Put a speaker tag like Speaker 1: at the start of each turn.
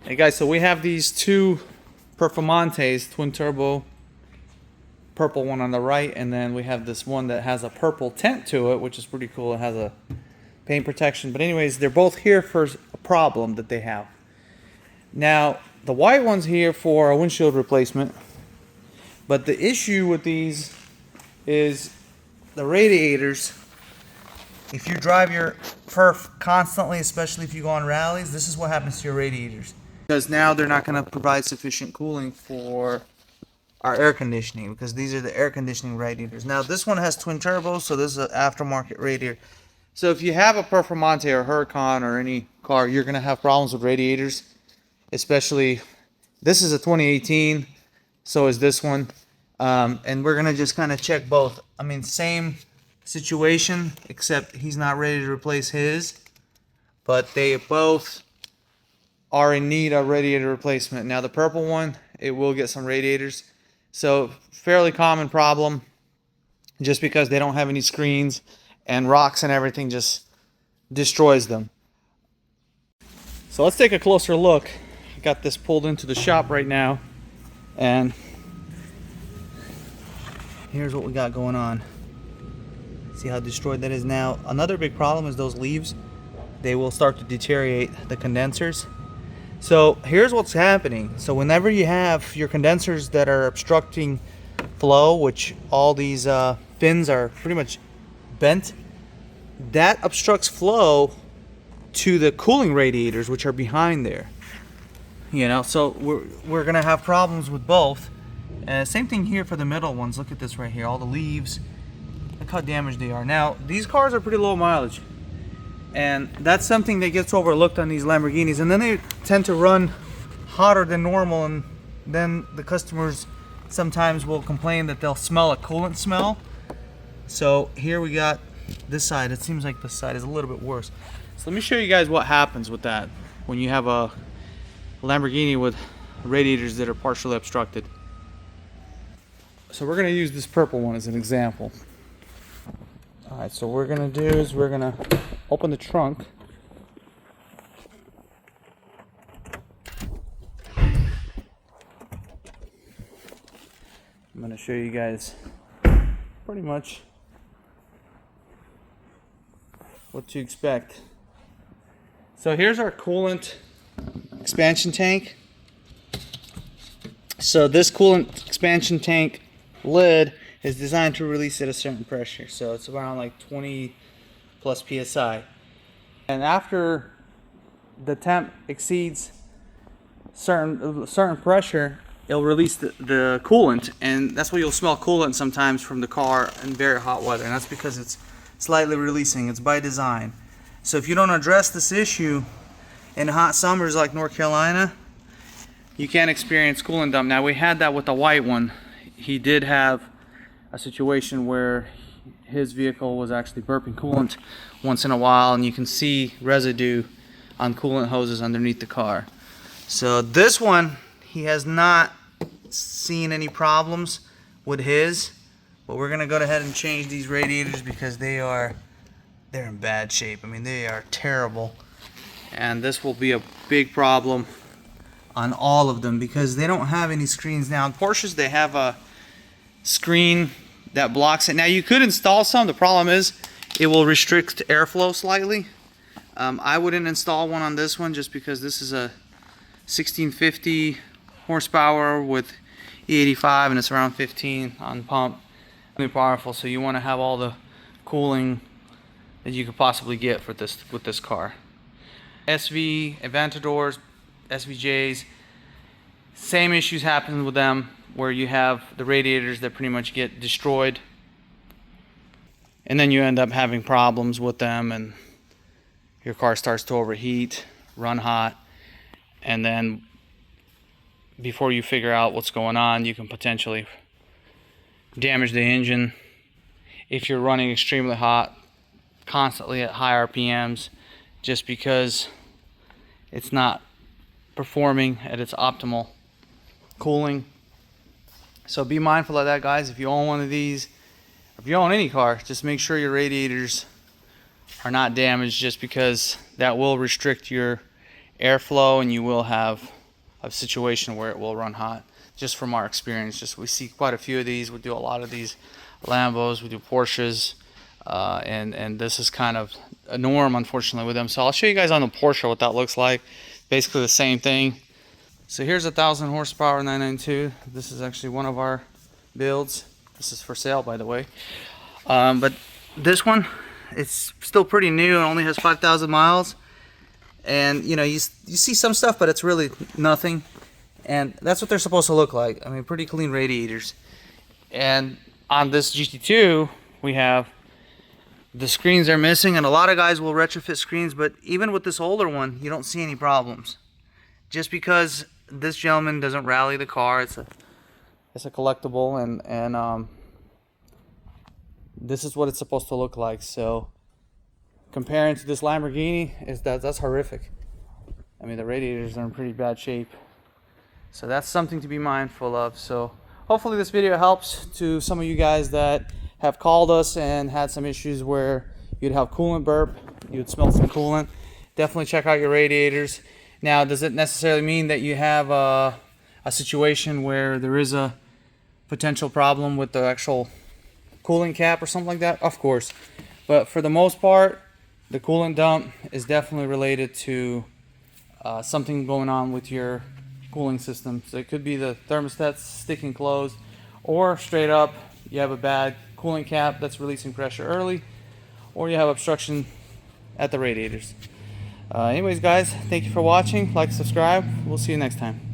Speaker 1: Hey guys, so we have these two Performantes twin turbo, purple one on the right, and then we have this one that has a purple tint to it, which is pretty cool. It has a paint protection. But anyways, they're both here for a problem that they have. Now, the white one's here for a windshield replacement, but the issue with these is the radiators. If you drive your perf constantly, especially if you go on rallies, this is what happens to your radiators. Because now they're not going to provide sufficient cooling for our air conditioning, because these are the air conditioning radiators. Now this one has twin turbos, so this is an aftermarket radiator. So if you have a Performante or Huracan or any car, you're going to have problems with radiators. Especially, this is a 2018, so is this one. And we're going to just kind of check both. I mean, same situation, except he's not ready to replace his. But they both are in need of radiator replacement. Now the purple one, it will get some radiators. So fairly common problem, just because they don't have any screens and rocks and everything just destroys them. So let's take a closer look. I got this pulled into the shop right now, and here's what we got going on. See how destroyed that is now. Another big problem is those leaves. They will start to deteriorate the condensers. So here's what's happening. So whenever you have your condensers that are obstructing flow, which all these fins are pretty much bent, that obstructs flow to the cooling radiators, which are behind there. You know, so we're gonna have problems with both. Same thing here for the middle ones. Look at this right here, all the leaves. Look how damaged they are. Now these cars are pretty low mileage, and that's something that gets overlooked on these Lamborghinis, and then they tend to run hotter than normal, and then the customers sometimes will complain that they'll smell a coolant smell. So here we got this side. It seems like this side is a little bit worse. So let me show you guys what happens with that when you have a Lamborghini with radiators that are partially obstructed. So we're going to use this purple one as an example. Alright, so what we're going to do is we're going to open the trunk. I'm going to show you guys pretty much what to expect. So here's our coolant expansion tank. So this coolant expansion tank lid is designed to release at a certain pressure. So it's around like 20 plus psi. And after the temp exceeds certain pressure, it'll release the coolant, and that's why you'll smell coolant sometimes from the car in very hot weather, and that's because it's slightly releasing. It's by design. So if you don't address this issue in hot summers like North Carolina, you can experience coolant dump. Now we had that with the white one. He did have a situation where his vehicle was actually burping coolant once in a while, and you can see residue on coolant hoses underneath the car. So this one, he has not seen any problems with his, but we're gonna go ahead and change these radiators because they're in bad shape. I mean, they are terrible, and this will be a big problem on all of them because they don't have any screens. Now in Porsches, they have a screen that blocks it. Now you could install some. The problem is it will restrict airflow slightly. I wouldn't install one on this one just because this is a 1650 horsepower with E85, and it's around 15 on pump. Really powerful, so you want to have all the cooling that you could possibly get for this with this car. SV, Aventadors, SVJs, same issues happen with them, where you have the radiators that pretty much get destroyed, and then you end up having problems with them, and your car starts to overheat, run hot, and then before you figure out what's going on, you can potentially damage the engine if you're running extremely hot constantly at high RPMs, just because it's not performing at its optimal cooling. So be mindful of that, guys. If you own one of these, if you own any car, just make sure your radiators are not damaged, just because that will restrict your airflow, and you will have a situation where it will run hot. Just from our experience, just we see quite a few of these. We do a lot of these Lambos, we do Porsches, and this is kind of a norm, unfortunately, with them. So I'll show you guys on the Porsche what that looks like. Basically the same thing. So here's a 1,000 horsepower 992. This is actually one of our builds. This is for sale, by the way. But this one, it's still pretty new. It only has 5,000 miles. And you know, you see some stuff, but it's really nothing. And that's what they're supposed to look like. I mean, pretty clean radiators. And on this GT2, we have the screens are missing, and a lot of guys will retrofit screens, but even with this older one, you don't see any problems. Just because this gentleman doesn't rally the car, it's a collectible, and this is what it's supposed to look like. So comparing to this Lamborghini, that's horrific. I mean, the radiators are in pretty bad shape. So that's something to be mindful of. So hopefully this video helps to some of you guys that have called us and had some issues where you'd have coolant burp, you'd smell some coolant. Definitely check out your radiators. Now, does it necessarily mean that you have a situation where there is a potential problem with the actual coolant cap or something like that? Of course. But for the most part, the coolant dump is definitely related to something going on with your cooling system. So it could be the thermostat sticking closed, or straight up you have a bad coolant cap that's releasing pressure early, or you have obstruction at the radiators. Anyways guys, thank you for watching. Like, subscribe. We'll see you next time.